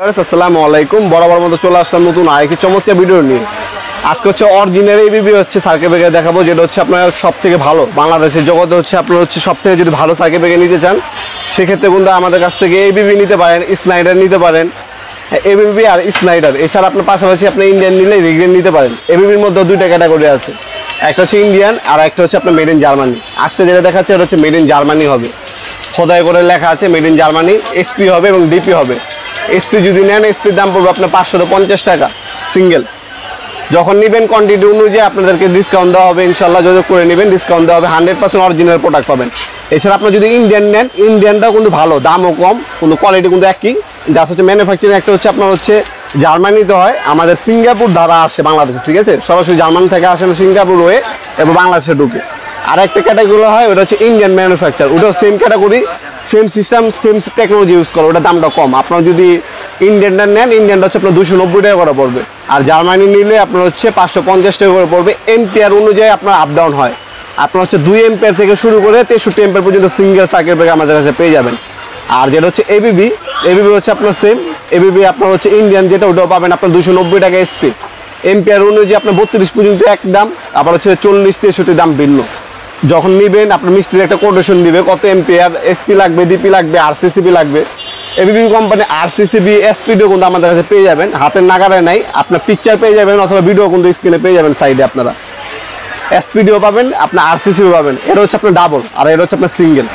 আসসালামু আলাইকুম। বরাবর মতো চলে আসলাম নতুন আরেকটি চমৎকার ভিডিও নিয়ে। আজকে হচ্ছে অরিজিনাল এবিবি হচ্ছে সার্কিট ব্রেকার দেখাবো, যেটা হচ্ছে আপনার সব থেকে ভালো বাংলাদেশের জগতে হচ্ছে আপনার হচ্ছে সব থেকে যদি ভালো সার্কিট ব্রেকার নিতে চান সেক্ষেত্রে কিন্তু আমাদের কাছ থেকে এবিবি নিতে পারেন, স্নাইডার নিতে পারেন। এবিবি আর স্নাইডার এছাড়া আপনার পাশাপাশি আপনি ইন্ডিয়ান নিলে রিগ্রেন নিতে পারেন। এবিবির মধ্যে দুইটা ক্যাটাগরি আছে, একটা হচ্ছে ইন্ডিয়ান আর একটা হচ্ছে আপনার মেড ইন জার্মানি। আজকে যেটা দেখাচ্ছে এটা হচ্ছে মেড ইন জার্মানি হবে, খোদাই করে লেখা আছে মেড ইন জার্মানি। এসপি হবে এবং ডিপি হবে। এসপি যদি নেন এসপির দাম পড়বে আপনার 550 টাকা সিঙ্গেল। যখন নেবেন কোয়ান্টিটি অনুযায়ী আপনাদেরকে ডিসকাউন্ট দেওয়া হবে, ইনশাল্লাহ যোগাযোগ করে নেবেন, ডিসকাউন্ট দেওয়া হবে, 100% অরিজিনাল প্রোডাক্ট পাবেন। এছাড়া আপনার যদি ইন্ডিয়ান নেন, ইন্ডিয়ানটাও কিন্তু ভালো, দামও কম, কিন্তু কোয়ালিটি কিন্তু একই। জাস্ট হচ্ছে ম্যানুফ্যাকচারিং একটা হচ্ছে আপনার হচ্ছে জার্মানিতে হয়, আমাদের সিঙ্গাপুর দ্বারা আসে বাংলাদেশে, ঠিক আছে? সরাসরি জার্মানি থেকে আসে না, সিঙ্গাপুর হয়ে এবং বাংলাদেশে ঢুকে। আর একটা ক্যাটাগরি হয় ওটা হচ্ছে ইন্ডিয়ান ম্যানুফ্যাকচার, ওটাও same category, same system, same technology use করে, ওটার দামটা কম। আপনার যদি ইন্ডিয়ানটা নেন, ইন্ডিয়ানটা হচ্ছে আপনার 290 টাকা করে পড়বে, আর জার্মানি নিলে আপনার হচ্ছে 550 টাকা করে পড়বে। এম্পিয়ার অনুযায়ী আপনার আপ ডাউন হয়। আপনার হচ্ছে 2 এম্পিয়ার থেকে শুরু করে 63 এম্পিয়ার পর্যন্ত সিঙ্গেল সার্কিট ব্রেকার আমাদের কাছে পেয়ে যাবেন। আর যেটা হচ্ছে এবিবি, এবিবি হচ্ছে আপনার সেম, এবিবি আপনার হচ্ছে ইন্ডিয়ান যেটা, ওটাও পাবেন আপনার 290 টাকা এসপি। এম্পিয়ার অনুযায়ী আপনার 32 পর্যন্ত এক দাম, আবার হচ্ছে 40-63 দাম ভিন্ন। যখন নেবেন আপনার মিস্ত্রির একটা কোটেশন দিবে কত এম্পিয়ার এসপি লাগবে, ডিপি লাগবে, আরসিসিবি লাগবে। এবিবি কোম্পানি আরসিসিবি এসপিডিও কিন্তু আমাদের কাছে পেয়ে যাবেন, হাতের নাগারে নাই, আপনার পিকচার পেয়ে যাবেন অথবা ভিডিও কিন্তু স্ক্রিনে পেয়ে যাবেন সাইডে। আপনারা এসপিডিও পাবেন, আপনার আরসিসিবি পাবেন। এটা হচ্ছে আপনার ডাবল আর এটা হচ্ছে আপনার সিঙ্গেল।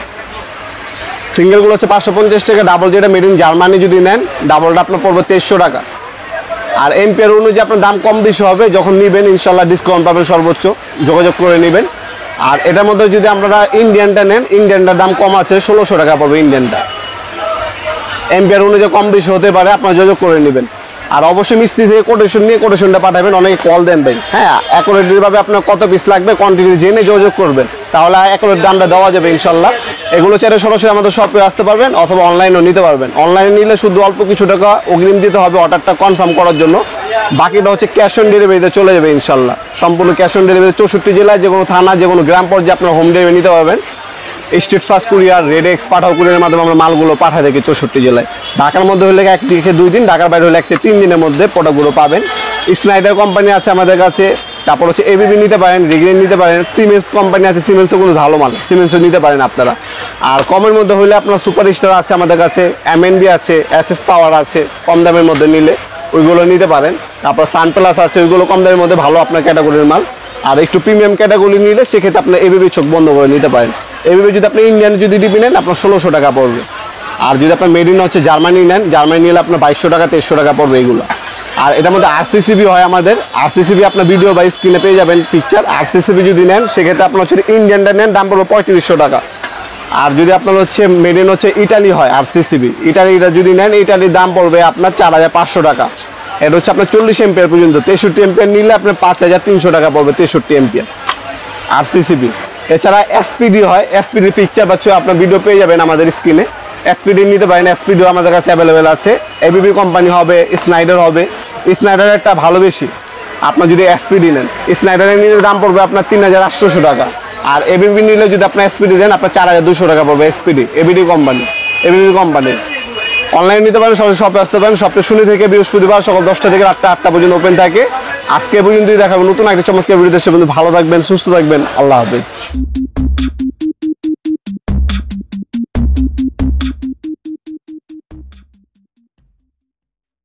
সিঙ্গেলগুলো হচ্ছে 550 টাকা, ডাবল যেটা মেড ইন জার্মানি যদি নেন ডাবলটা আপনার পড়বে 2300 টাকা। আর এম্পিয়ার অনুযায়ী আপনার দাম কম বেশি হবে, যখন নেবেন ইনশাল্লাহ ডিসকাউন্ট পাবেন সর্বোচ্চ, যোগাযোগ করে নেবেন। আর এটার মধ্যে যদি আপনারা ইন্ডিয়ানটা নেন, ইন্ডিয়ানটার দাম কম আছে, 1600 টাকা পড়বে ইন্ডিয়ানটা। এম্পিয়ার অনুযায়ী কম বেশি হতে পারে, আপনারা যোগাযোগ করে নেবেন। আর অবশ্যই মিস্ত্রি থেকে কোটেশন নিয়ে কোটেশনটা পাঠাবেন, অনেকে কল দেন ভাই, হ্যাঁ অ্যাকুরেটলিভাবে আপনার কত পিস লাগবে কোয়ান্টিটি জেনে যোগাযোগ করবেন, তাহলে অ্যাকুরেট দামটা দেওয়া যাবে ইনশাল্লাহ। এগুলো চাইলে সরাসরি আমাদের শপে আসতে পারবেন অথবা অনলাইনেও নিতে পারবেন। অনলাইনে নিলে শুধু অল্প কিছু টাকা অগ্রিম দিতে হবে অর্ডারটা কনফার্ম করার জন্য, বাকিটা হচ্ছে ক্যাশ অন ডেলিভারিতে চলে যাবে ইনশাল্লাহ। সম্পূর্ণ ক্যাশ অন ডেলিভারি 64 জেলায় যে কোনো থানা, যে কোনো গ্রাম পর্যায়ে আপনার হোম ডেলিভারি নিতে পারবেন। স্টেট ফার্স্ট কুরিয়ার, রেডেক্স পাঠাও কুরিয়ারের মাধ্যমে আমরা মালগুলো পাঠাই থাকি 64 জেলায়। ঢাকার মধ্যে হলে 1 থেকে 2 দিন, ঢাকার বাইরে হলে 1 থেকে 3 দিনের মধ্যে প্রোডাক্টগুলো পাবেন। স্নাইডার কোম্পানি আছে আমাদের কাছে, তারপর হচ্ছে এবিবি নিতে পারেন, রিগ্রেন নিতে পারেন, সিমেন্স কোম্পানি আছে, সিমেন্সও কিন্তু ভালো মাল, সিমেন্সও নিতে পারেন আপনারা। আর কমের মধ্যে হলে আপনার সুপার স্টার আছে আমাদের কাছে, এমএনবি আছে, এসএস পাওয়ার আছে, কম দামের মধ্যে নিলে ওইগুলো নিতে পারেন। তারপর সানপ্লাস আছে, ওইগুলো কম দামের মধ্যে ভালো আপনার ক্যাটাগরির মাল। আর একটু প্রিমিয়াম ক্যাটাগরি নিলে সেক্ষেত্রে আপনার এবিবি চোখ বন্ধ করে নিতে পারেন। এবিবি যদি আপনি ইন্ডিয়ান যদি ডিপি নেন আপনার 1600 টাকা পড়বে। আর যদি আপনার মেড ইন হচ্ছে জার্মানি নেন, জার্মানি নিলে আপনার 2200 টাকা 2300 টাকা পড়বে এগুলো। আর এটার মধ্যে আরসিসিবি হয় আমাদের, আরসিসিবি আপনার ভিডিও বা স্ক্রিনে পেয়ে যাবেন পিকচার। আরসিসিবি যদি নেন সেক্ষেত্রে আপনার হচ্ছে ইন্ডিয়ানটা নেন, দাম পড়বে 3500 টাকা। আর যদি আপনার হচ্ছে মেড ইন হচ্ছে ইটালি হয় আরসিসিবি, ইটালিটা যদি নেন ইটালির দাম পড়বে আপনার 4500 টাকা। এটা হচ্ছে আপনার 40 এম্পিয়ার পর্যন্ত, 63 এম্পিয়ার নিলে আপনার 5300 টাকা পড়বে 63 এম্পিয়ার আরসিসিবি। এছাড়া এসপিডি হয়, এসপিডির পিকচার পাচ্ছে আপনার ভিডিও পেয়ে যাবেন আমাদের স্ক্রিনে। এসপিডি নিতে পারেন, এসপিডিও আমাদের কাছে অ্যাভেলেবেল আছে। এবিবি কোম্পানি হবে, স্নাইডার হবে। স্নাইডারেরটা ভালো বেশি, আপনার যদি এসপিডি নেন, স্নাইডারের নিলে দাম পড়বে আপনার 3800 টাকা। আর এবিবি নিলে যদি আপনার এসপিডি দেন আপনার 4200 টাকা পড়বে এসপিডি, এবিবি কোম্পানি। অনলাইন নিতে পারেন, সরাসরি শপে আসতে পারেন। সপ্তাহে শনি থেকে বৃহস্পতিবার সকাল 10টা থেকে রাত 8টা পর্যন্ত ওপেন থাকে। আজকে পর্যন্তই দেখাবো নতুন একটা চমৎকার ভিডিওতে। সে পর্যন্ত ভালো থাকবেন, সুস্থ থাকবেন, আল্লাহ হাফেজ।